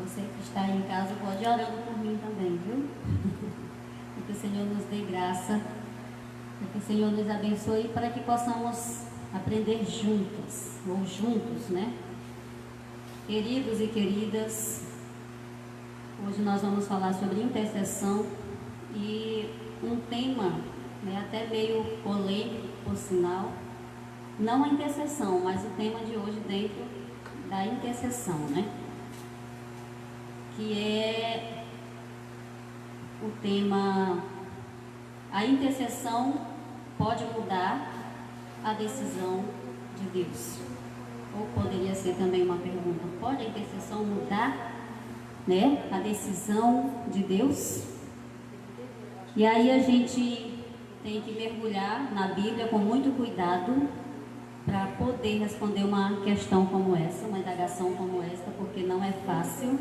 Você que está aí em casa pode ir orando por mim também, viu? Que o Senhor nos dê graça, que o Senhor nos abençoe para que possamos aprender juntas, ou juntos, né? Queridos e queridas, hoje nós vamos falar sobre intercessão e um tema, né, até meio polêmico, por sinal, não a intercessão, mas o tema de hoje dentro da intercessão, né? Que é o tema: a intercessão pode mudar a decisão de Deus. Ou poderia ser também uma pergunta: pode a intercessão mudar, né, a decisão de Deus? E aí a gente tem que mergulhar na Bíblia com muito cuidado para poder responder uma questão como essa, uma indagação como esta, porque não é fácil,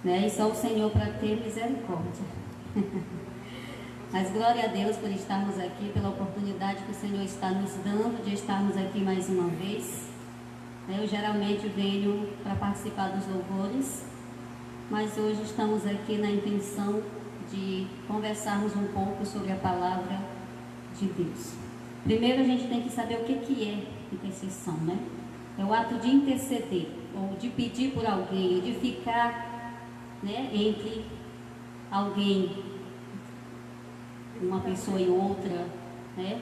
né? E só o Senhor para ter misericórdia. Mas glória a Deus por estarmos aqui, pela oportunidade que o Senhor está nos dando de estarmos aqui mais uma vez. Eu geralmente venho para participar dos louvores, mas hoje estamos aqui na intenção de conversarmos um pouco sobre a palavra de Deus. Primeiro a gente tem que saber o que é intercessão, né? É o ato de interceder, ou de pedir por alguém, ou de ficar, né, entre alguém, uma pessoa e outra, né?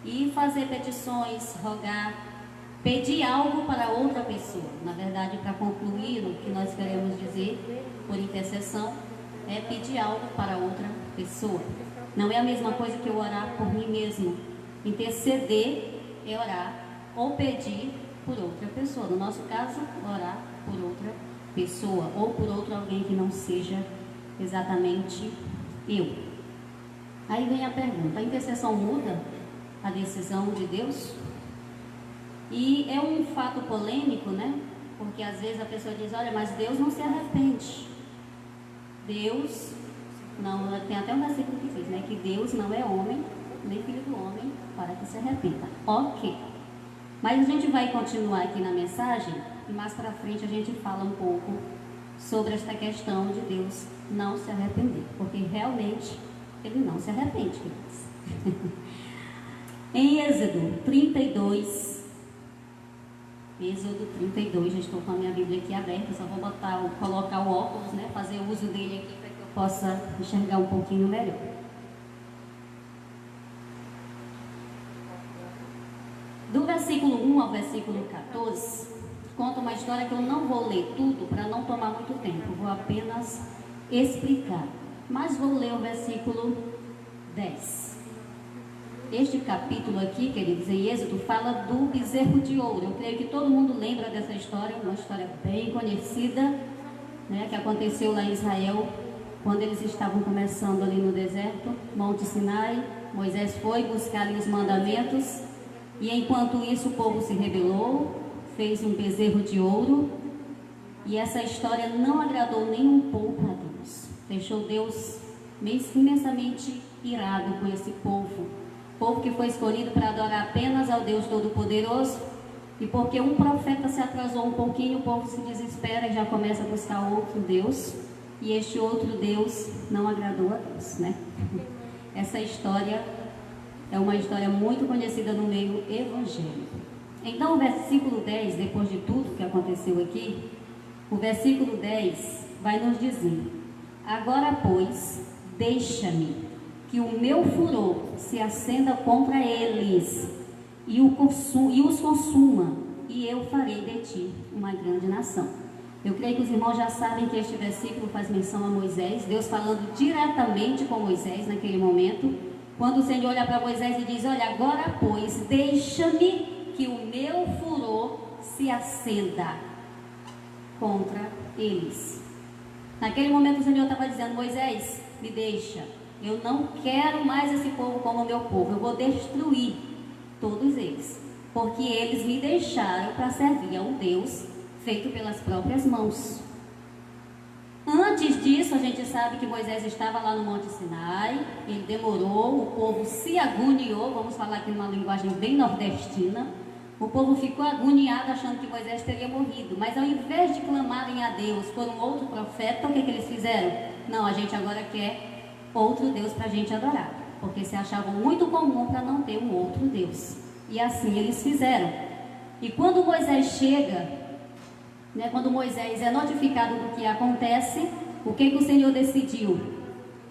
E fazer petições, rogar, pedir algo para outra pessoa. Na verdade, para concluir o que nós queremos dizer por intercessão, é pedir algo para outra pessoa. Não é a mesma coisa que eu orar por mim mesmo. Interceder é orar ou pedir por outra pessoa. No nosso caso, orar por outra pessoa ou por outro alguém que não seja exatamente eu. Aí vem a pergunta: a intercessão muda a decisão de Deus? E é um fato polêmico, né? Porque às vezes a pessoa diz: olha, mas Deus não se arrepende. Deus não, tem até um versículo que diz, né, que Deus não é homem, nem filho do homem, para que se arrependa. Ok. Mas a gente vai continuar aqui na mensagem e mais para frente a gente fala um pouco sobre esta questão de Deus não se arrepender, porque realmente Ele não se arrepende, queridos. Em Êxodo 32, já estou com a minha Bíblia aqui aberta, só vou colocar o óculos, né, fazer uso dele aqui para que eu possa enxergar um pouquinho melhor. Do versículo 1 ao versículo 14, conta uma história que eu não vou ler tudo para não tomar muito tempo, vou apenas explicar. Mas vou ler o versículo 10. Este capítulo aqui, queridos, em Êxodo, fala do bezerro de ouro. Eu creio que todo mundo lembra dessa história, uma história bem conhecida, né, que aconteceu lá em Israel, quando eles estavam começando ali no deserto, Monte Sinai. Moisés foi buscar ali os mandamentos, e enquanto isso o povo se rebelou, fez um bezerro de ouro, e essa história não agradou nem um pouco a Deus. Deixou Deus imensamente irado com esse povo que foi escolhido para adorar apenas ao Deus Todo-Poderoso, e porque um profeta se atrasou um pouquinho, o povo se desespera e já começa a buscar outro Deus, e este outro Deus não agradou a Deus, né? Essa história é uma história muito conhecida no meio evangélico. Então o versículo 10, depois de tudo que aconteceu aqui, o versículo 10 vai nos dizer: agora, pois, deixa-me que o meu furor se acenda contra eles e os consuma, e eu farei de ti uma grande nação. Eu creio que os irmãos já sabem que este versículo faz menção a Moisés, Deus falando diretamente com Moisés naquele momento, quando o Senhor olha para Moisés e diz: olha, agora, pois, deixa-me que o meu furor se acenda contra eles. Naquele momento o Senhor estava dizendo: Moisés, me deixa, eu não quero mais esse povo como meu povo, eu vou destruir todos eles, porque eles me deixaram para servir a um Deus feito pelas próprias mãos. Antes disso, a gente sabe que Moisés estava lá no Monte Sinai, ele demorou, o povo se agoniou, vamos falar aqui numa linguagem bem nordestina, O povo ficou agoniado achando que Moisés teria morrido, mas ao invés de clamarem a Deus por um outro profeta, o que eles fizeram? Não, a gente agora quer outro Deus para a gente adorar, porque se achavam muito comum para não ter um outro Deus. E assim eles fizeram. E quando Moisés chega, quando Moisés é notificado do que acontece, o que o Senhor decidiu?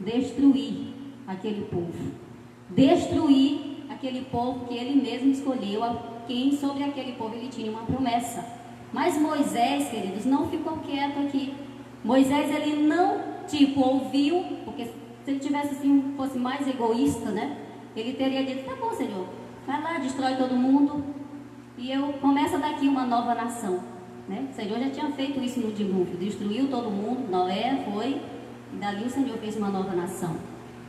Destruir aquele povo. Destruir aquele povo que ele mesmo escolheu, a quem sobre aquele povo ele tinha uma promessa. Mas Moisés, queridos, não ficou quieto aqui. Moisés, ele não, ouviu, porque se ele tivesse assim, fosse mais egoísta, ele teria dito, tá bom, Senhor, vai lá, destrói todo mundo, e eu começo daqui uma nova nação. O Senhor já tinha feito isso no dilúvio, destruiu todo mundo, Noé foi, e dali o Senhor fez uma nova nação.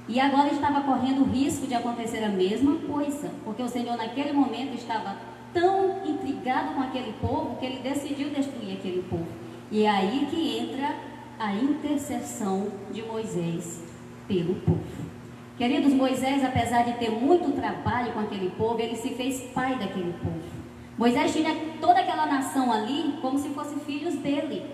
E agora estava correndo o risco de acontecer a mesma coisa, porque o Senhor naquele momento estava tão intrigado com aquele povo que ele decidiu destruir aquele povo. E é aí que entra a intercessão de Moisés pelo povo. Queridos, Moisés, apesar de ter muito trabalho com aquele povo, ele se fez pai daquele povo. Moisés tinha toda aquela nação ali como se fossem filhos dele.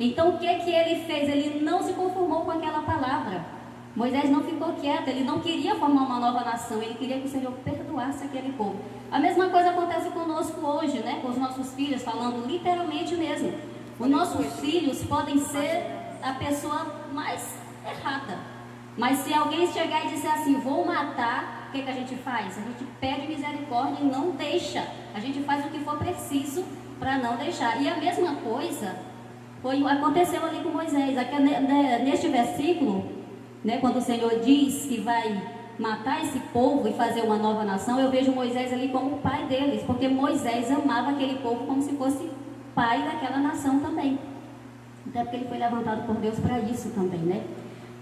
Então o que ele fez? Ele não se conformou com aquela palavra. Moisés não ficou quieto, ele não queria formar uma nova nação, ele queria que o Senhor perdoasse aquele povo. A mesma coisa acontece conosco hoje, com os nossos filhos, falando literalmente mesmo. Os nossos filhos podem ser a pessoa mais errada, mas se alguém chegar e disser assim, vou matar, o que a gente faz? A gente pede misericórdia e não deixa. A gente faz o que for preciso para não deixar. E a mesma coisa aconteceu ali com Moisés. Aqui, neste versículo, quando o Senhor diz que vai matar esse povo e fazer uma nova nação, eu vejo Moisés ali como o pai deles, porque Moisés amava aquele povo como se fosse pai daquela nação também. Até porque ele foi levantado por Deus para isso também,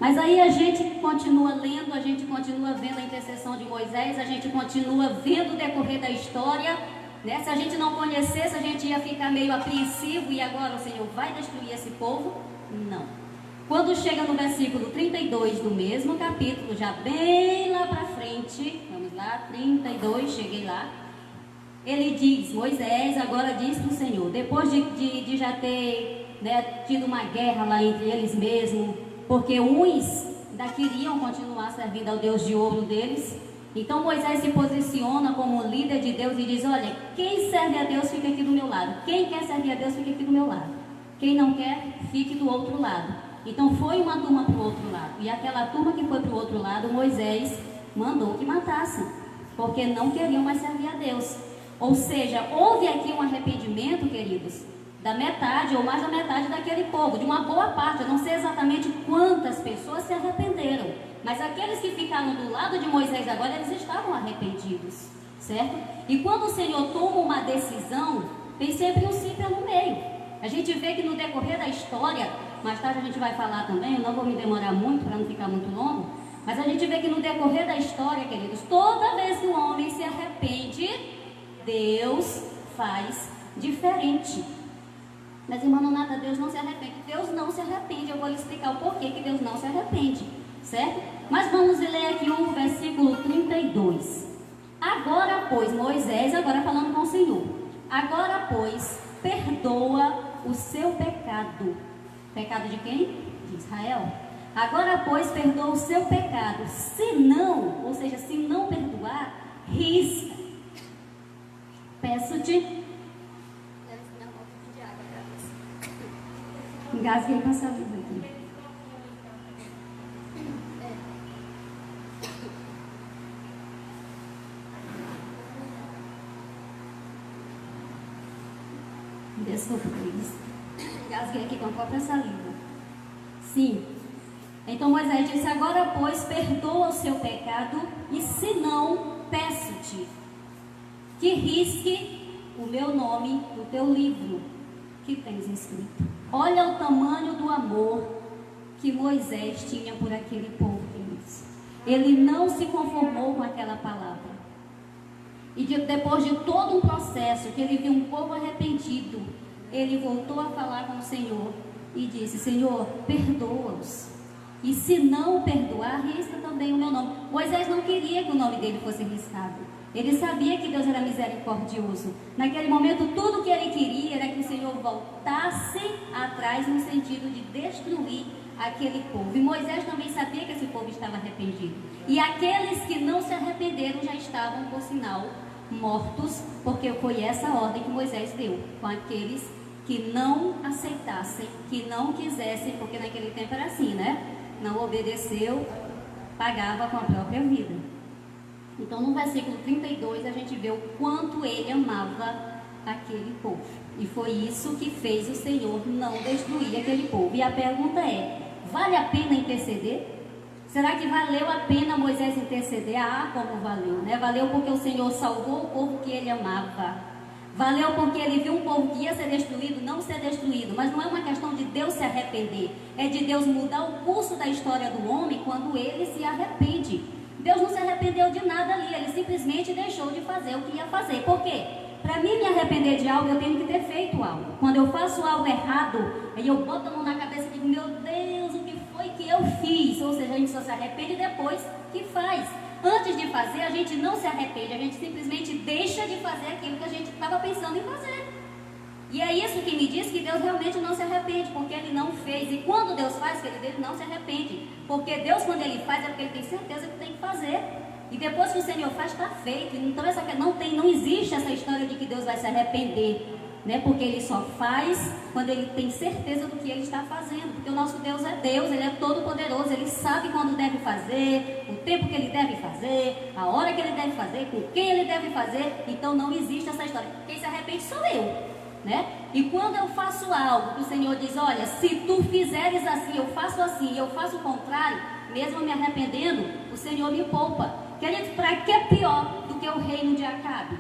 Mas aí a gente continua lendo, a gente continua vendo a intercessão de Moisés, a gente continua vendo o decorrer da história, Se a gente não conhecesse, a gente ia ficar meio apreensivo, e agora o Senhor vai destruir esse povo? Não. Quando chega no versículo 32 do mesmo capítulo, já bem lá para frente, vamos lá, 32, cheguei lá, ele diz, Moisés agora diz para o Senhor, depois de já ter tido uma guerra lá entre eles mesmos, porque uns ainda queriam continuar servindo ao Deus de ouro deles, então Moisés se posiciona como líder de Deus e diz, olha, quem serve a Deus fica aqui do meu lado, quem quer servir a Deus fica aqui do meu lado, quem não quer, fique do outro lado. Então foi uma turma para o outro lado, e aquela turma que foi para o outro lado, Moisés mandou que matassem, porque não queriam mais servir a Deus. Ou seja, houve aqui um arrependimento, queridos, da metade ou mais da metade daquele povo, de uma boa parte. Eu não sei exatamente quantas pessoas se arrependeram, mas aqueles que ficaram do lado de Moisés agora, eles estavam arrependidos, certo? E quando o Senhor toma uma decisão, tem sempre um sim pelo meio. A gente vê que no decorrer da história, mais tarde a gente vai falar também, eu não vou me demorar muito para não ficar muito longo, mas a gente vê que no decorrer da história, queridos, toda vez que o homem se arrepende, Deus faz diferente. Mas irmã Nonata, Deus não se arrepende. Deus não se arrepende. Eu vou lhe explicar o porquê que Deus não se arrepende, certo? Mas vamos ler aqui o versículo 32. Agora, pois, Moisés, agora falando com o Senhor, agora, pois, perdoa o seu pecado. Pecado de quem? De Israel. Agora, pois, perdoa o seu pecado. Se não, ou seja, se não perdoar, risca. Peço-te. Engasguei com essa vida aqui. Desculpa, queridos. Engasguei aqui com a própria saliva. Sim. Então Moisés disse, agora pois perdoa o seu pecado, e se não, peço-te que risque o meu nome do teu livro que tens escrito. Olha o tamanho do amor que Moisés tinha por aquele povo, queridos. Ele não se conformou com aquela palavra. E depois de todo um processo, que ele viu um povo arrependido, ele voltou a falar com o Senhor e disse, Senhor, perdoa-os. E se não perdoar, risca também o meu nome. Moisés não queria que o nome dele fosse riscado. Ele sabia que Deus era misericordioso. Naquele momento, tudo que ele queria era que o Senhor voltasse atrás no sentido de destruir aquele povo. E Moisés também sabia que esse povo estava arrependido. E aqueles que não se arrependeram já estavam, por sinal, mortos, porque foi essa ordem que Moisés deu com aqueles que não aceitassem, que não quisessem, porque naquele tempo era assim, né? Não obedeceu, pagava com a própria vida. Então, no versículo 32, a gente vê o quanto ele amava aquele povo. E foi isso que fez o Senhor não destruir aquele povo. E a pergunta é, vale a pena interceder? Será que valeu a pena Moisés interceder? Ah, como valeu, né? Valeu porque o Senhor salvou o povo que ele amava. Valeu porque ele viu um povo que ia ser destruído, não ser destruído. Mas não é uma questão de Deus se arrepender. É de Deus mudar o curso da história do homem quando ele se arrepende. Deus não se arrependeu de nada ali. Ele simplesmente deixou de fazer o que ia fazer. Por quê? Para mim me arrepender de algo, eu tenho que ter feito algo. Quando eu faço algo errado, aí eu boto a mão na cabeça e digo, meu Deus, o que foi que eu fiz? Ou seja, a gente só se arrepende depois que faz. Antes de fazer, a gente não se arrepende, a gente simplesmente deixa de fazer aquilo que a gente estava pensando em fazer. E é isso que me diz que Deus realmente não se arrepende, porque Ele não fez. E quando Deus faz, querido, Ele não se arrepende. Porque Deus, quando Ele faz, é porque Ele tem certeza que tem que fazer. E depois que o Senhor faz, está feito. Então não existe essa história de que Deus vai se arrepender, né? Porque Ele só faz quando Ele tem certeza do que Ele está fazendo. Porque o nosso Deus, Ele é todo poderoso. Ele sabe quando deve fazer, o tempo que Ele deve fazer, a hora que Ele deve fazer, com quem Ele deve fazer. Então não existe essa história. Quem se arrepende sou eu, né? E quando eu faço algo que o Senhor diz, olha, se tu fizeres assim, eu faço assim, eu faço o contrário, mesmo me arrependendo, o Senhor me poupa. Queridos, para que pior do que o reino de Acabe?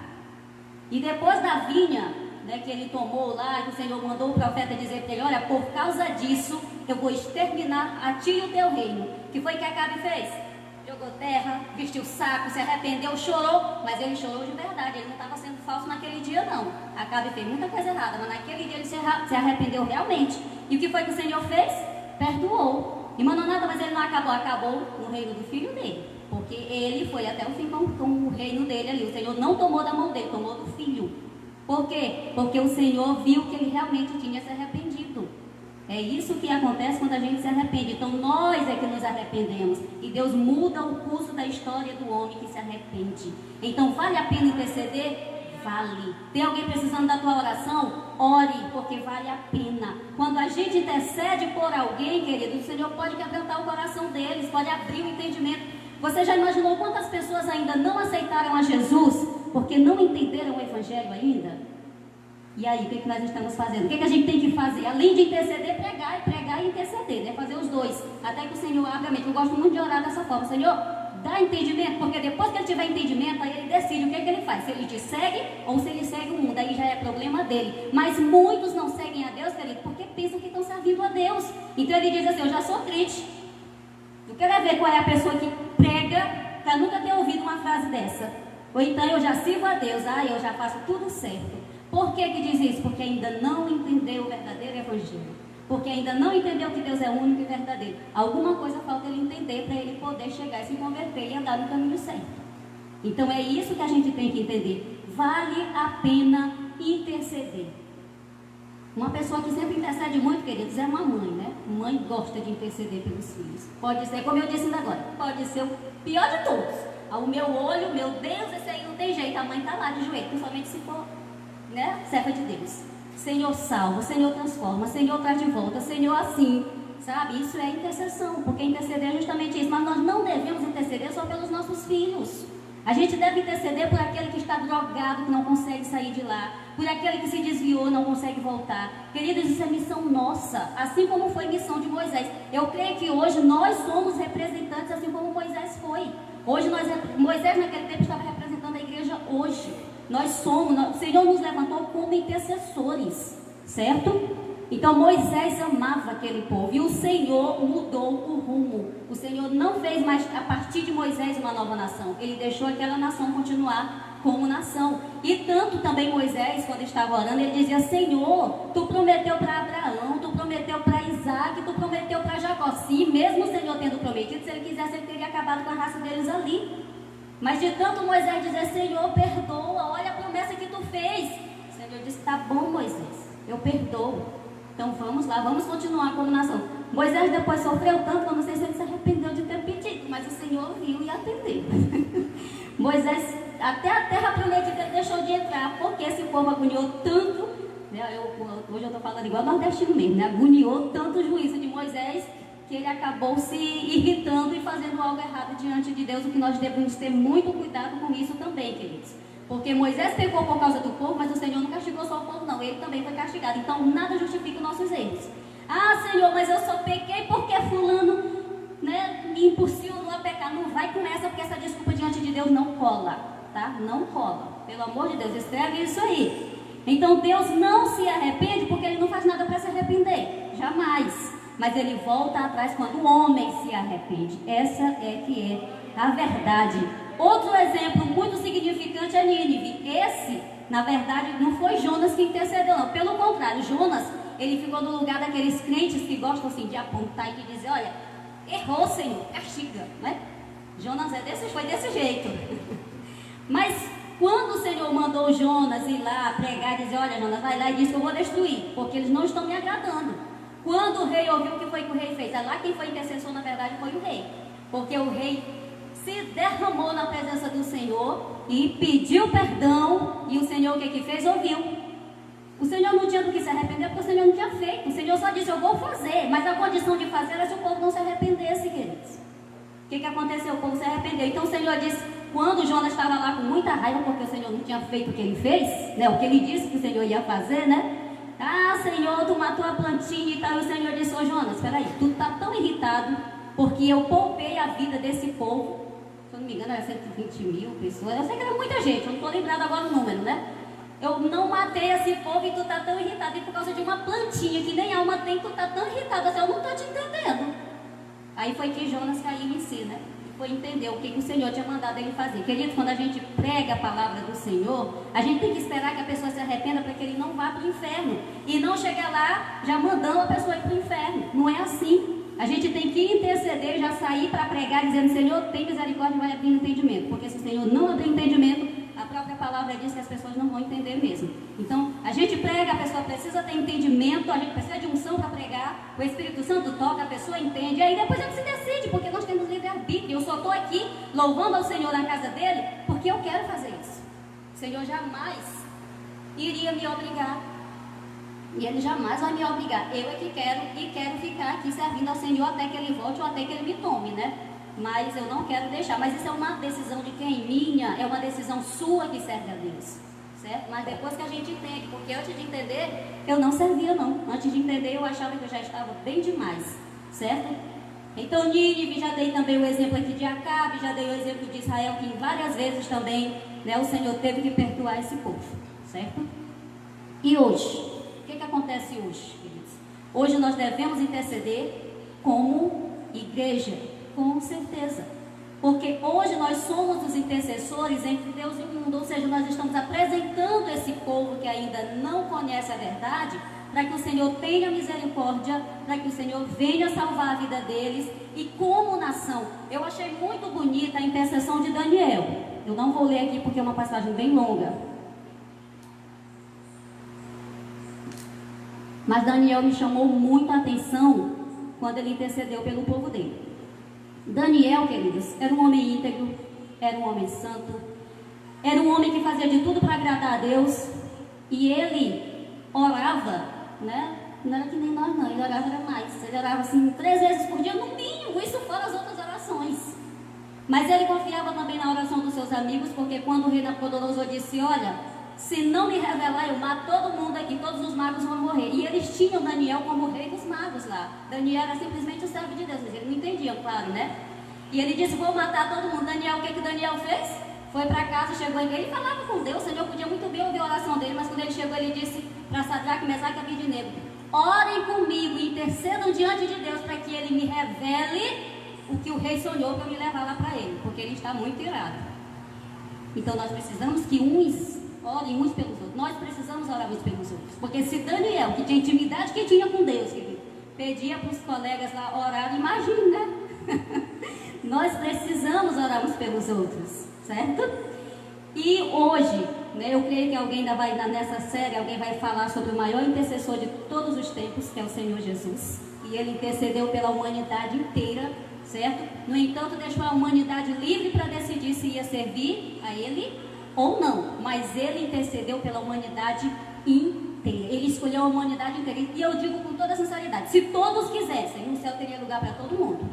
E depois da vinha, né, que ele tomou lá, que o Senhor mandou o profeta dizer para ele, olha, por causa disso, eu vou exterminar a ti e o teu reino. O que foi que Acabe fez? Jogou terra, vestiu saco, se arrependeu, chorou, mas ele chorou de verdade, ele não estava sendo falso naquele dia não. Acabe fez muita coisa errada, mas naquele dia ele se arrependeu realmente. E o que foi que o Senhor fez? Perdoou. E mandou nada, mas ele não acabou no reino do filho dele. Porque ele foi até o fim com o reino dele ali. O Senhor não tomou da mão dele, tomou do filho. Por quê? Porque o Senhor viu que ele realmente tinha se arrependido. É isso que acontece quando a gente se arrepende. Então nós é que nos arrependemos. E Deus muda o curso da história do homem que se arrepende. Então vale a pena interceder? Vale. Tem alguém precisando da tua oração? Ore, porque vale a pena. Quando a gente intercede por alguém, querido, o Senhor pode quebrantar o coração deles, pode abrir o entendimento. Você já imaginou quantas pessoas ainda não aceitaram a Jesus porque não entenderam o Evangelho ainda? E aí, o que nós estamos fazendo? O que a gente tem que fazer? Além de interceder, pregar e interceder, né? Fazer os dois, até que o Senhor abra a mente. Eu gosto muito de orar dessa forma. Senhor, dá entendimento, porque depois que ele tiver entendimento, aí ele decide o que ele faz. Se ele te segue ou se ele segue o mundo, aí já é problema dele. Mas muitos não seguem a Deus, querido, porque pensam que estão servindo a Deus. Então ele diz assim, eu já sou crente. Eu quero ver qual é a pessoa que prega para nunca ter ouvido uma frase dessa. Ou então eu já sirvo a Deus, eu já faço tudo certo. Por que diz isso? Porque ainda não entendeu o verdadeiro Evangelho. Porque ainda não entendeu que Deus é único e verdadeiro. Alguma coisa falta ele entender para ele poder chegar e se converter e andar no caminho certo. Então é isso que a gente tem que entender. Vale a pena interceder. Uma pessoa que sempre intercede muito, queridos, é uma mãe, né? Mãe gosta de interceder pelos filhos. Pode ser, como eu disse ainda agora, pode ser o pior de todos. O meu olho, meu Deus, esse aí não tem jeito. A mãe está lá de joelho, principalmente se for, né, serva de Deus. Senhor salva, Senhor transforma, Senhor traz de volta, Senhor assim, sabe? Isso é intercessão, porque interceder é justamente isso. Mas nós não devemos interceder só pelos nossos filhos. A gente deve interceder por aquele que está drogado, que não consegue sair de lá, por aquele que se desviou, não consegue voltar. Queridos, isso é missão nossa, assim como foi missão de Moisés. Eu creio que hoje nós somos representantes, assim como Moisés foi. Hoje Moisés naquele tempo estava representando a igreja hoje. Nós somos, o Senhor nos levantou como intercessores, certo? Então Moisés amava aquele povo e o Senhor mudou o rumo. O Senhor não fez mais a partir de Moisés uma nova nação. Ele deixou aquela nação continuar como nação. E tanto também Moisés, quando estava orando, ele dizia, Senhor, tu prometeu para Abraão, tu prometeu para Isaac, tu prometeu para Jacó. Sim, mesmo o Senhor tendo prometido, se ele quisesse, ele teria acabado com a raça deles ali. Mas de tanto Moisés dizer, Senhor, perdoa, olha a promessa que tu fez. O Senhor disse, tá bom, Moisés, eu perdoo. Então vamos lá, vamos continuar como nação. Moisés depois sofreu tanto, eu não sei se ele se arrependeu de ter pedido, mas o Senhor viu e atendeu. Moisés, até a terra prometida, ele deixou de entrar, porque esse povo agoniou tanto, né, hoje eu estou falando igual nordestino mesmo, né, agoniou tanto o juízo de Moisés, que ele acabou se irritando e fazendo algo errado diante de Deus, o que nós devemos ter muito cuidado com isso também, queridos. Porque Moisés pecou por causa do povo, mas o Senhor não castigou só o povo, não, ele também foi castigado. Então nada justifica os nossos erros. Ah, Senhor, mas eu só pequei porque fulano, né, me impulsionou a pecar. Não vai com essa, porque essa desculpa diante de Deus não cola, tá? Não cola. Pelo amor de Deus, escreve isso aí. Então Deus não se arrepende porque Ele não faz nada para se arrepender. Jamais. Mas Ele volta atrás quando o homem se arrepende. Essa é que é a verdade. Outro exemplo muito significante é Nínive. Esse, na verdade, não foi Jonas que intercedeu, não. Pelo contrário, Jonas, ele ficou no lugar daqueles crentes que gostam assim de apontar e de dizer, olha, errou, Senhor, castiga, né? Jonas foi desse jeito. Mas quando o Senhor mandou Jonas ir lá pregar e dizer, olha, Jonas, vai lá e diz que eu vou destruir, porque eles não estão me agradando. Quando o rei ouviu, o que foi que o rei fez? Lá quem foi intercessor, na verdade, foi o rei. Porque o rei se derramou na presença do Senhor e pediu perdão, e o Senhor o que fez? Ouviu. O Senhor não tinha do que se arrepender, porque o Senhor não tinha feito. O Senhor só disse, eu vou fazer, mas a condição de fazer era se o povo não se arrependesse, queridos. O que aconteceu? O povo se arrependeu. Então o Senhor disse, quando Jonas estava lá com muita raiva, porque o Senhor não tinha feito o que ele fez, né? O que ele disse que o Senhor ia fazer, né? Ah, Senhor, tu matou a plantinha e tal. E o Senhor disse, ô Jonas, peraí, tu está tão irritado, porque eu poupei a vida desse povo. Se eu não me engano, era 120 mil pessoas. Eu sei que era muita gente, eu não estou lembrado agora o número, né? Eu não matei esse povo e tu está tão irritado. E por causa de uma plantinha que nem alma tem, tu está tão irritado. Assim, eu não estou te entendendo. Aí foi que Jonas caiu em si, né? Foi entender o que o Senhor tinha mandado ele fazer. Queridos, quando a gente prega a palavra do Senhor, a gente tem que esperar que a pessoa se arrependa para que ele não vá para o inferno. E não chegar lá já mandando a pessoa ir para o inferno. Não é assim. A gente tem que interceder, já sair para pregar, dizendo, Senhor, tem misericórdia e vai abrir entendimento. Porque se o Senhor não abrir entendimento, a própria palavra diz que as pessoas não vão entender mesmo. Então, a gente prega, a pessoa precisa ter entendimento, a gente precisa de unção para pregar, o Espírito Santo toca, a pessoa entende, e aí depois a gente se decide, porque nós temos livre-arbítrio. Eu só estou aqui louvando ao Senhor na casa dele, porque eu quero fazer isso. O Senhor jamais iria me obrigar. E Ele jamais vai me obrigar. Eu é que quero e quero ficar aqui servindo ao Senhor até que Ele volte ou até que Ele me tome, né? Mas eu não quero deixar. Mas isso é uma decisão de quem? Minha. É uma decisão sua que serve a Deus. Certo? Mas depois que a gente entende. Porque antes de entender, eu não servia não. Antes de entender, eu achava que eu já estava bem demais. Certo? Então, Nínive, já dei também o exemplo aqui de Acabe, já dei o exemplo de Israel, que várias vezes também, né, o Senhor teve que perdoar esse povo. Certo? E hoje? O que acontece hoje, queridos? Hoje nós devemos interceder como igreja. Com certeza, porque hoje nós somos os intercessores entre Deus e o mundo, ou seja, nós estamos apresentando esse povo que ainda não conhece a verdade, para que o Senhor tenha misericórdia, para que o Senhor venha salvar a vida deles. E como nação, eu achei muito bonita a intercessão de Daniel. Eu não vou ler aqui porque é uma passagem bem longa, mas Daniel me chamou muito a atenção quando ele intercedeu pelo povo dele. Daniel, queridos, era um homem íntegro, era um homem santo, era um homem que fazia de tudo para agradar a Deus, e ele orava, né? Não era que nem nós não, ele orava mais, ele orava assim 3 vezes por dia, no mínimo, isso fora as outras orações. Mas ele confiava também na oração dos seus amigos, porque quando o rei Nabucodonosor disse, olha, se não me revelar, eu mato todo mundo aqui, todos os magos vão morrer. E eles tinham Daniel como rei dos magos lá. Daniel era simplesmente o servo de Deus, mas eles não entendiam, claro, né? E ele disse, vou matar todo mundo. Daniel, o que Daniel fez? Foi para casa, chegou em ele falava com Deus. O Senhor podia muito bem ouvir a oração dele, mas quando ele chegou, ele disse para Sadraque, Mesaque e Abednego, orem comigo e intercedam diante de Deus para que ele me revele o que o rei sonhou para eu me levar lá para ele, porque ele está muito irado. Então nós precisamos que orem uns pelos outros. Nós precisamos orar uns pelos outros. Porque se Daniel, que tinha intimidade que tinha com Deus, que pedia para os colegas lá orar, imagina, né? Nós precisamos orar uns pelos outros, certo? E hoje, né, eu creio que alguém ainda vai, nessa série, alguém vai falar sobre o maior intercessor de todos os tempos, que é o Senhor Jesus. E ele intercedeu pela humanidade inteira, certo? No entanto, deixou a humanidade livre para decidir se ia servir a ele ou não. Mas ele intercedeu pela humanidade inteira. Ele escolheu a humanidade inteira. E eu digo com toda sinceridade, se todos quisessem, no céu teria lugar para todo mundo.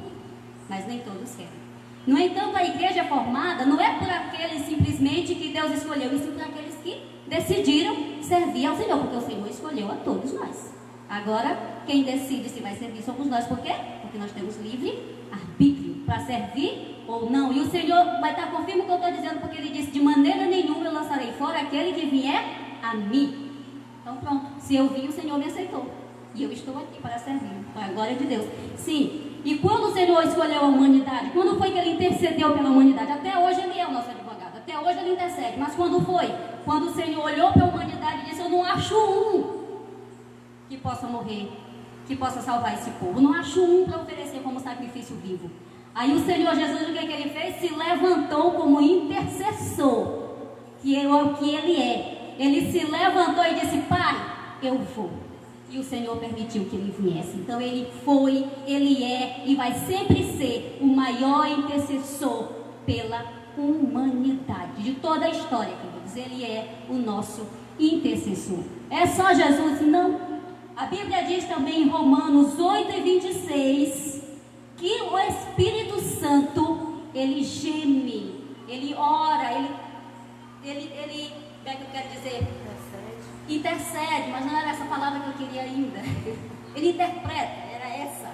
Mas nem todos querem. No entanto, a igreja formada não é por aqueles simplesmente que Deus escolheu, e sim por aqueles que decidiram servir ao Senhor, porque o Senhor escolheu a todos nós. Agora, quem decide se vai servir somos nós. Por quê? Porque nós temos livre arbítrio para servir ou não. E o Senhor vai estar confirmando o que eu estou dizendo, porque Ele disse: de maneira nenhuma eu lançarei fora aquele que vier a mim. Então pronto, se eu vim, o Senhor me aceitou. E eu estou aqui para servir, para a glória de Deus. Sim. E quando o Senhor escolheu a humanidade, quando foi que Ele intercedeu pela humanidade? Até hoje Ele é o nosso advogado, até hoje Ele intercede. Mas quando foi? Quando o Senhor olhou para a humanidade e disse: eu não acho um que possa morrer, que possa salvar esse povo. Não acho um para oferecer como sacrifício vivo. Aí o Senhor Jesus, o que Ele fez? Se levantou como intercessor, que é o que Ele é. Ele se levantou e disse: Pai, eu vou. E o Senhor permitiu que Ele viesse. Então Ele foi, Ele é e vai sempre ser o maior intercessor pela humanidade. De toda a história, queridos, Ele é o nosso intercessor. É só Jesus? Não. A Bíblia diz também em Romanos 8:26 que o Espírito Santo, Ele geme, Ele ora, Ele como é que eu quero dizer? Intercede, mas não era essa palavra que eu queria ainda. Ele interpreta, era essa.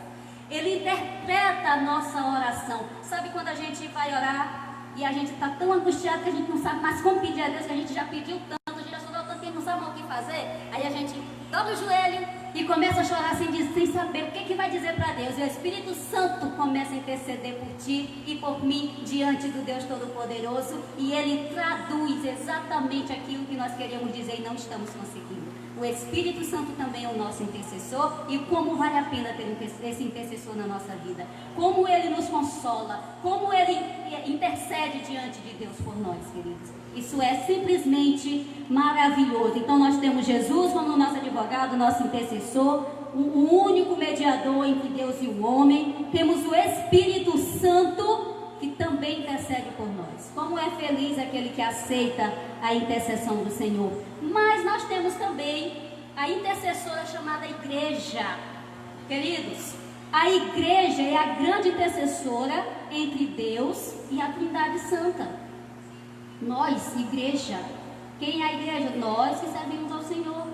Ele interpreta a nossa oração. Sabe quando a gente vai orar e a gente está tão angustiado que a gente não sabe mais como pedir a Deus, que a gente já pediu tanto, a gente já chorou tanto que não sabe mais o que fazer? Aí a gente dobra o joelho e começa a chorar sem saber o que vai dizer para Deus. E o Espírito Santo começa a interceder por ti e por mim diante do Deus Todo-Poderoso, e Ele traduz exatamente aquilo que nós queremos dizer e não estamos conseguindo. O Espírito Santo também é o nosso intercessor, e como vale a pena ter esse intercessor na nossa vida, como ele nos consola, como ele intercede diante de Deus por nós, queridos. Isso é simplesmente maravilhoso. Então nós temos Jesus como nosso advogado, nosso intercessor, o único mediador entre Deus e o homem. Temos o Espírito Santo, que também intercede por nós. Como é feliz aquele que aceita a intercessão do Senhor. Mas nós temos também a intercessora chamada igreja. Queridos, a igreja é a grande intercessora entre Deus e a Trindade Santa. Nós, igreja, quem é a igreja? Nós que servimos ao Senhor.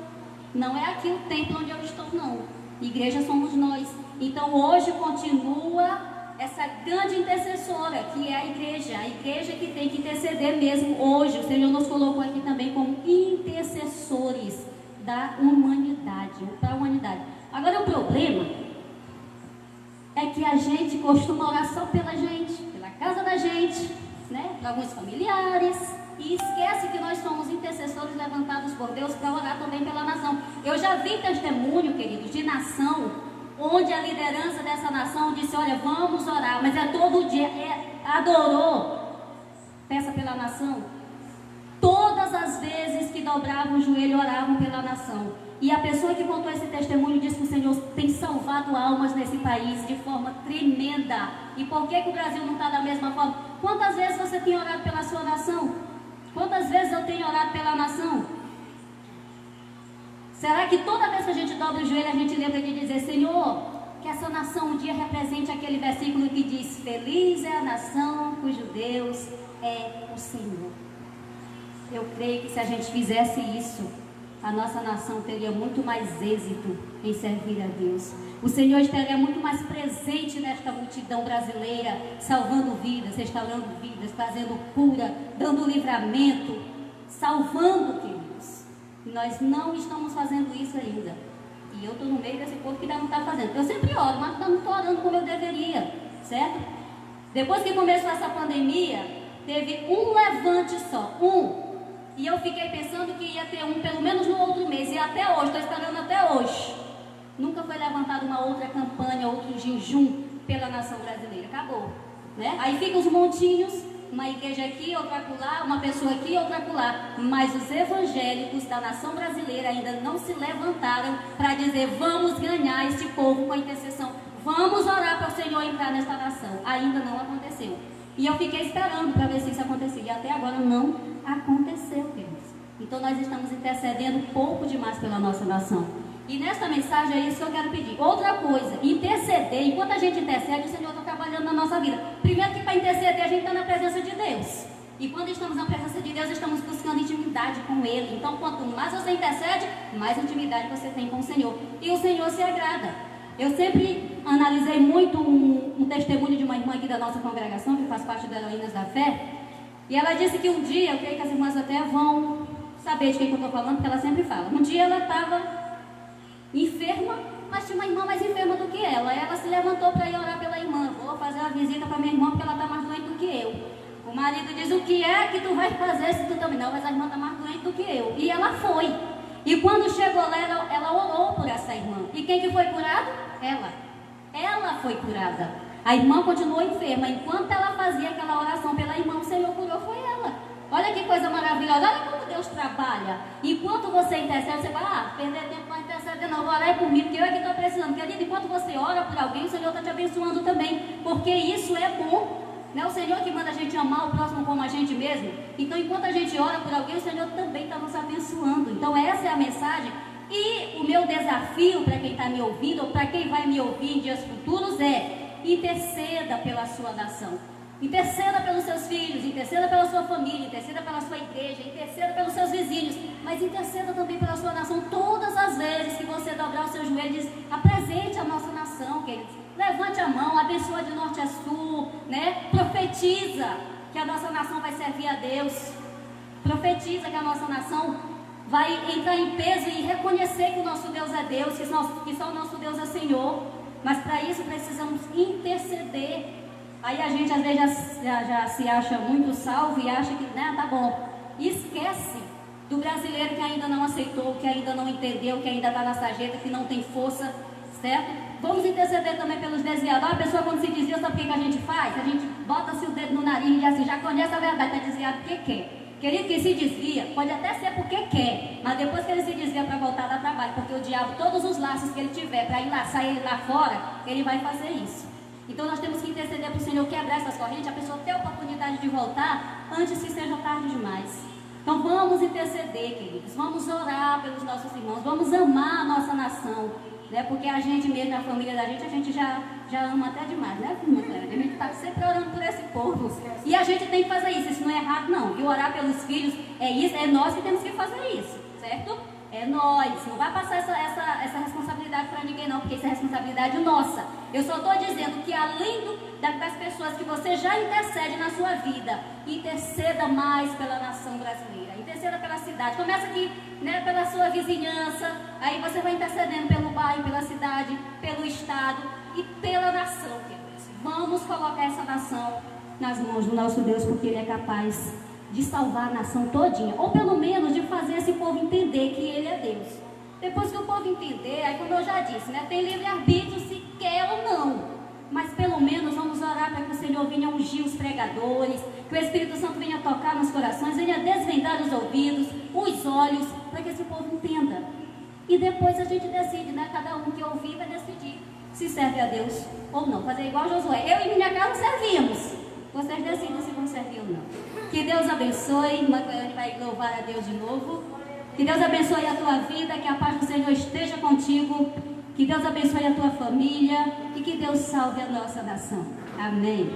Não é aqui o templo onde eu estou, não. Igreja somos nós. Então hoje continua essa grande intercessora, que é a igreja que tem que interceder mesmo hoje. O Senhor nos colocou aqui também como intercessores da humanidade, para a humanidade. Agora o problema é que a gente costuma orar só pela gente, pela casa da gente, né? Para alguns familiares, e esquece que nós somos intercessores levantados por Deus para orar também pela nação. Eu já vi testemunho, queridos, de nação onde a liderança dessa nação disse: olha, vamos orar, mas é todo dia, adorou, peça pela nação. Todas as vezes que dobravam o joelho, oravam pela nação. E a pessoa que contou esse testemunho disse que o Senhor tem salvado almas nesse país de forma tremenda. E por que o Brasil não está da mesma forma? Quantas vezes você tem orado pela sua nação? Quantas vezes eu tenho orado pela nação? Será que toda vez que a gente dobra o joelho, a gente lembra de dizer: Senhor, que essa nação um dia represente aquele versículo que diz: feliz é a nação cujo Deus é o Senhor. Eu creio que se a gente fizesse isso, a nossa nação teria muito mais êxito em servir a Deus. O Senhor estaria muito mais presente nesta multidão brasileira, salvando vidas, restaurando vidas, trazendo cura, dando livramento, salvando, queridos. Nós não estamos fazendo isso ainda. E eu estou no meio desse povo que ainda não está fazendo. Eu sempre oro, mas não estou orando como eu deveria, certo? Depois que começou essa pandemia, teve um levante só, E eu fiquei pensando que ia ter um pelo menos no outro mês. E até hoje, estou esperando até hoje. Nunca foi levantada uma outra campanha, outro jejum pela nação brasileira. Acabou, né? Aí ficam os montinhos uma igreja aqui, outra acolá, uma pessoa aqui, outra acolá. Mas os evangélicos da nação brasileira ainda não se levantaram para dizer: vamos ganhar este povo com a intercessão, vamos orar para o Senhor entrar nesta nação. Ainda não aconteceu. E eu fiquei esperando para ver se isso acontecia. E até agora não aconteceu, queridos. Então nós estamos intercedendo um pouco demais pela nossa nação. E nesta mensagem é isso que eu quero pedir. Outra coisa, interceder. Enquanto a gente intercede, o Senhor está trabalhando na nossa vida. Primeiro que para interceder a gente está na presença de Deus. E quando estamos na presença de Deus, estamos buscando intimidade com Ele. Então quanto mais você intercede, mais intimidade você tem com o Senhor. E o Senhor se agrada. Eu sempre analisei muito um testemunho de uma irmã aqui da nossa congregação, que faz parte das Heroínas da Fé. E ela disse que um dia, eu creio que as irmãs até vão saber de quem eu estou falando, porque ela sempre fala. Um dia ela estava enferma, mas tinha uma irmã mais enferma do que ela. Ela se levantou para ir orar pela irmã. Vou fazer uma visita para minha irmã, porque ela está mais doente do que eu. O marido diz: o que é que tu vai fazer se tu também? Não, mas a irmã está mais doente do que eu. E ela foi. E quando chegou lá, ela orou por essa irmã. E quem que foi curado? Ela foi curada. A irmã continuou enferma. Enquanto ela fazia aquela oração pela irmã, o Senhor curou, foi ela. Olha que coisa maravilhosa. Olha como Deus trabalha. Enquanto você intercede, você vai: perder tempo para interceder não, vou orar por mim, porque eu é que estou precisando. Querido, enquanto você ora por alguém, o Senhor está te abençoando também, porque isso é bom. Não é o Senhor que manda a gente amar o próximo como a gente mesmo. Então, enquanto a gente ora por alguém, o Senhor também está nos abençoando. Então, essa é a mensagem. E o meu desafio para quem está me ouvindo, ou para quem vai me ouvir em dias futuros, é: interceda pela sua nação. Interceda pelos seus filhos, interceda pela sua família, interceda pela sua igreja, interceda pelos seus vizinhos, mas interceda também pela sua nação. Todas as vezes que você dobrar os seus joelhos, apresente a nossa nação, queridos. Levante a mão, abençoa de norte a sul, né? Profetiza que a nossa nação vai servir a Deus. Profetiza que a nossa nação vai entrar em peso e reconhecer que o nosso Deus é Deus, que só o nosso Deus é Senhor. Mas para isso precisamos interceder. Aí a gente às vezes já se acha muito salvo e acha que, né, tá bom. Esquece do brasileiro que ainda não aceitou, que ainda não entendeu, que ainda está na sarjeta, que não tem força, certo? Vamos interceder também pelos desviados. A pessoa, quando se desvia, sabe o que a gente faz? A gente bota-se o dedo no nariz e diz assim: já conhece a verdade, está desviado porque quer. Querido, que se desvia, pode até ser porque quer, mas depois que ele se desvia para voltar dá trabalho, porque o diabo, todos os laços que ele tiver para enlaçar ele lá fora, ele vai fazer isso. Então nós temos que interceder para o Senhor quebrar essas correntes, a pessoa ter a oportunidade de voltar antes que seja tarde demais. Então vamos interceder, queridos, vamos orar pelos nossos irmãos, vamos amar a nossa nação, né? Porque a gente mesmo, a família da gente, a gente já ama até demais, né, irmã Clara? A gente está sempre orando por esse povo. E a gente tem que fazer isso não é errado não. E orar pelos filhos é nós que temos que fazer isso, certo? É nós, não vai passar essa responsabilidade para ninguém não, porque isso é responsabilidade nossa. Eu só estou dizendo que além das pessoas que você já intercede na sua vida, interceda mais pela nação brasileira, interceda pela cidade. Começa aqui, né, pela sua vizinhança, aí você vai intercedendo pelo bairro, pela cidade, pelo estado e pela nação, queridos. Vamos colocar essa nação nas mãos do nosso Deus, porque Ele é capaz de salvar a nação todinha, ou pelo menos de fazer esse povo entender que Ele é Deus. Depois que o povo entender, aí como eu já disse, né, tem livre-arbítrio se quer ou não, mas pelo menos vamos orar para que o Senhor venha ungir os pregadores, que o Espírito Santo venha tocar nos corações, venha desvendar os ouvidos, os olhos, para que esse povo entenda. E depois a gente decide, né, cada um que ouvir vai decidir se serve a Deus ou não. Fazer igual Josué: eu e minha casa servíamos. Vocês decidem se vão servir ou não. Que Deus abençoe. Irmã Cleane vai louvar a Deus de novo. Que Deus abençoe a tua vida. Que a paz do Senhor esteja contigo. Que Deus abençoe a tua família. E que Deus salve a nossa nação. Amém.